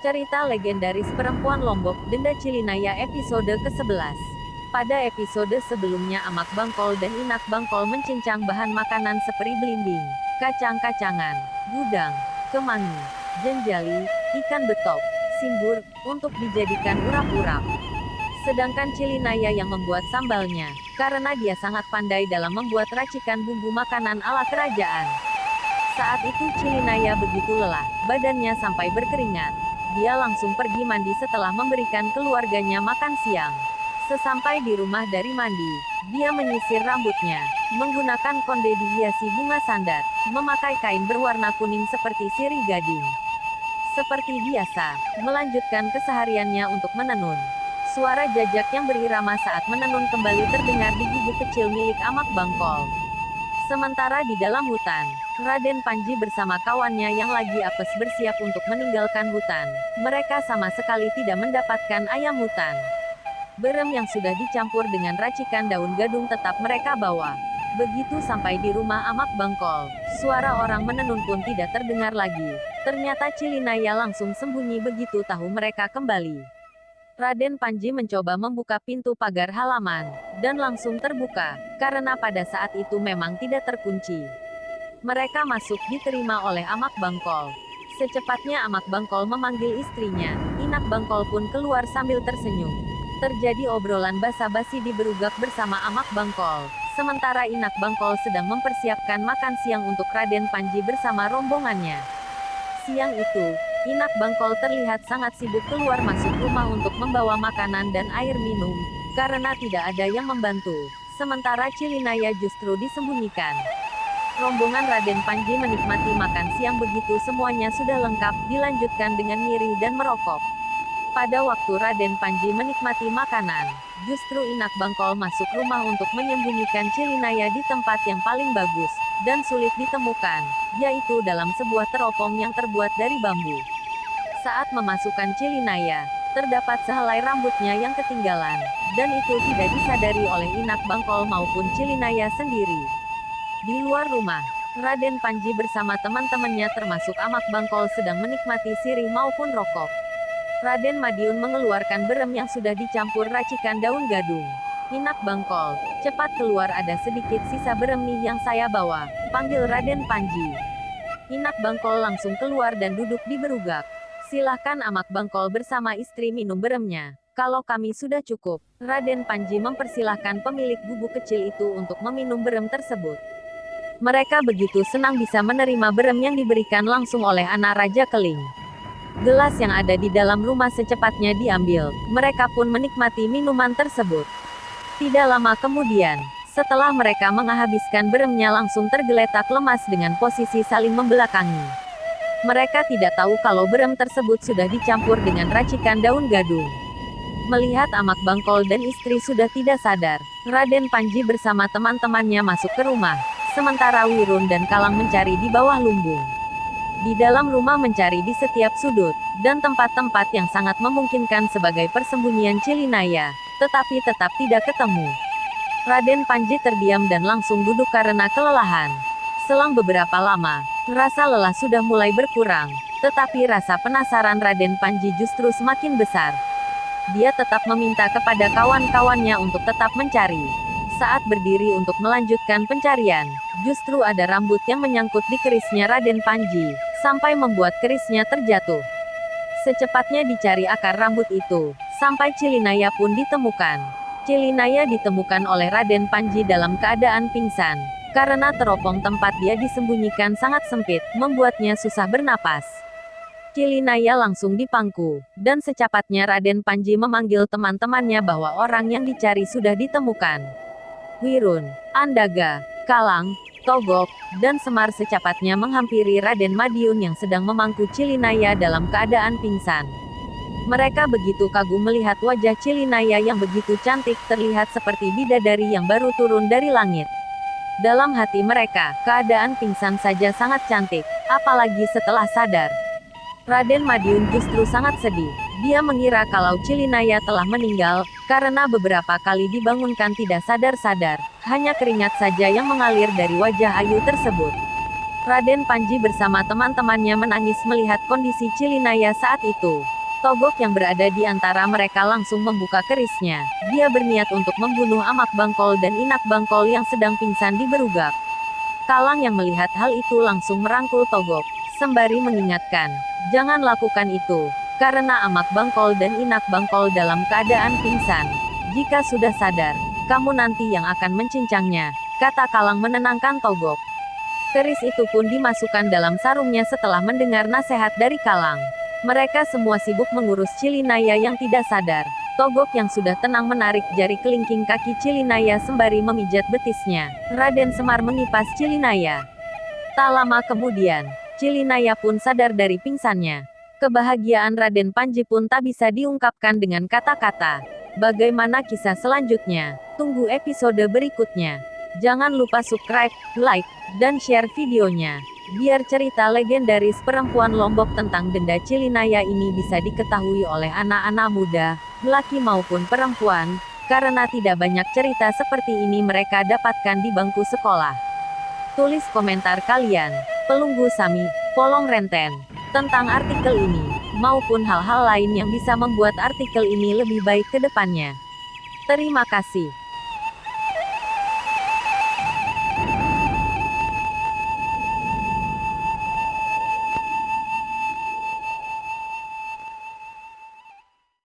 Cerita legendaris perempuan Lombok, Denda Cilinaya episode ke-11. Pada episode sebelumnya Amak Bangkol dan Inak Bangkol mencincang bahan makanan seperti belimbing, kacang-kacangan, gudang, kemangi, jenjali, ikan betok, simbur, untuk dijadikan urap-urap. Sedangkan Cilinaya yang membuat sambalnya, karena dia sangat pandai dalam membuat racikan bumbu makanan ala kerajaan. Saat itu Cilinaya begitu lelah, badannya sampai berkeringat. Dia langsung pergi mandi setelah memberikan keluarganya makan siang. Sesampai di rumah dari mandi, dia menyisir rambutnya, menggunakan konde dihiasi bunga sandat, memakai kain berwarna kuning seperti sirih gading. Seperti biasa, melanjutkan kesehariannya untuk menenun. Suara jajak yang berirama saat menenun kembali terdengar di gubuk kecil milik Amak Bangkol. Sementara di dalam hutan, Raden Panji bersama kawannya yang lagi apes bersiap untuk meninggalkan hutan. Mereka sama sekali tidak mendapatkan ayam hutan. Berem yang sudah dicampur dengan racikan daun gadung tetap mereka bawa. Begitu sampai di rumah Amak Bangkol, suara orang menenun pun tidak terdengar lagi. Ternyata Cilinaya langsung sembunyi begitu tahu mereka kembali. Raden Panji mencoba membuka pintu pagar halaman, dan langsung terbuka, karena pada saat itu memang tidak terkunci. Mereka masuk diterima oleh Amak Bangkol. Secepatnya Amak Bangkol memanggil istrinya, Inak Bangkol pun keluar sambil tersenyum. Terjadi obrolan basa-basi di berugak bersama Amak Bangkol, sementara Inak Bangkol sedang mempersiapkan makan siang untuk Raden Panji bersama rombongannya. Siang itu, Inak Bangkol terlihat sangat sibuk keluar masuk rumah untuk membawa makanan dan air minum, karena tidak ada yang membantu. Sementara Cilinaya justru disembunyikan. Rombongan Raden Panji menikmati makan siang begitu semuanya sudah lengkap, dilanjutkan dengan nyiri dan merokok. Pada waktu Raden Panji menikmati makanan, justru Inak Bangkol masuk rumah untuk menyembunyikan Cilinaya di tempat yang paling bagus, dan sulit ditemukan, yaitu dalam sebuah teropong yang terbuat dari bambu. Saat memasukkan Cilinaya, terdapat sehelai rambutnya yang ketinggalan, dan itu tidak disadari oleh Inak Bangkol maupun Cilinaya sendiri. Di luar rumah, Raden Panji bersama teman-temannya termasuk Amak Bangkol sedang menikmati sirih maupun rokok. Raden Madiun mengeluarkan berem yang sudah dicampur racikan daun gadung. Inak Bangkol, cepat keluar, ada sedikit sisa berem nih yang saya bawa, panggil Raden Panji. Inak Bangkol langsung keluar dan duduk di berugak. Silahkan Amak Bangkol bersama istri minum beremnya. Kalau kami sudah cukup. Raden Panji mempersilahkan pemilik gubuk kecil itu untuk meminum berem tersebut. Mereka begitu senang bisa menerima berem yang diberikan langsung oleh anak Raja Keling. Gelas yang ada di dalam rumah secepatnya diambil. Mereka pun menikmati minuman tersebut. Tidak lama kemudian, setelah mereka menghabiskan beremnya langsung tergeletak lemas dengan posisi saling membelakangi. Mereka tidak tahu kalau berem tersebut sudah dicampur dengan racikan daun gadung. Melihat Amak Bangkol dan istri sudah tidak sadar, Raden Panji bersama teman-temannya masuk ke rumah, sementara Wirun dan Kalang mencari di bawah lumbung. Di dalam rumah mencari di setiap sudut, dan tempat-tempat yang sangat memungkinkan sebagai persembunyian Cilinaya, tetapi tetap tidak ketemu. Raden Panji terdiam dan langsung duduk karena kelelahan. Selang beberapa lama, rasa lelah sudah mulai berkurang, tetapi rasa penasaran Raden Panji justru semakin besar. Dia tetap meminta kepada kawan-kawannya untuk tetap mencari. Saat berdiri untuk melanjutkan pencarian, justru ada rambut yang menyangkut di kerisnya Raden Panji, sampai membuat kerisnya terjatuh. Secepatnya dicari akar rambut itu, sampai Cilinaya pun ditemukan. Cilinaya ditemukan oleh Raden Panji dalam keadaan pingsan, karena teropong tempat dia disembunyikan sangat sempit, membuatnya susah bernapas. Cilinaya langsung dipangku, dan secepatnya Raden Panji memanggil teman-temannya bahwa orang yang dicari sudah ditemukan. Wirun, Andaga, Kalang, Togok, dan Semar secepatnya menghampiri Raden Madiun yang sedang memangku Cilinaya dalam keadaan pingsan. Mereka begitu kagum melihat wajah Cilinaya yang begitu cantik, terlihat seperti bidadari yang baru turun dari langit. Dalam hati mereka, keadaan pingsan saja sangat cantik, apalagi setelah sadar. Raden Madiun justru sangat sedih. Dia mengira kalau Cilinaya telah meninggal, karena beberapa kali dibangunkan tidak sadar-sadar, hanya keringat saja yang mengalir dari wajah ayu tersebut. Raden Panji bersama teman-temannya menangis melihat kondisi Cilinaya saat itu. Togok yang berada di antara mereka langsung membuka kerisnya. Dia berniat untuk membunuh Amak Bangkol dan Inak Bangkol yang sedang pingsan di berugak. Kalang yang melihat hal itu langsung merangkul Togok, sembari mengingatkan, "Jangan lakukan itu, karena Amak Bangkol dan Inak Bangkol dalam keadaan pingsan. Jika sudah sadar, kamu nanti yang akan mencincangnya," kata Kalang menenangkan Togok. Keris itu pun dimasukkan dalam sarungnya setelah mendengar nasihat dari Kalang. Mereka semua sibuk mengurus Cilinaya yang tidak sadar. Togok yang sudah tenang menarik jari kelingking kaki Cilinaya sembari memijat betisnya. Raden Semar mengipas Cilinaya. Tak lama kemudian, Cilinaya pun sadar dari pingsannya. Kebahagiaan Raden Panji pun tak bisa diungkapkan dengan kata-kata. Bagaimana kisah selanjutnya? Tunggu episode berikutnya. Jangan lupa subscribe, like, dan share videonya. Biar cerita legendaris perempuan Lombok tentang Denda Cilinaya ini bisa diketahui oleh anak-anak muda, laki maupun perempuan, karena tidak banyak cerita seperti ini mereka dapatkan di bangku sekolah. Tulis komentar kalian, Pelunggu Sami, Polong Renten, tentang artikel ini, maupun hal-hal lain yang bisa membuat artikel ini lebih baik ke depannya. Terima kasih.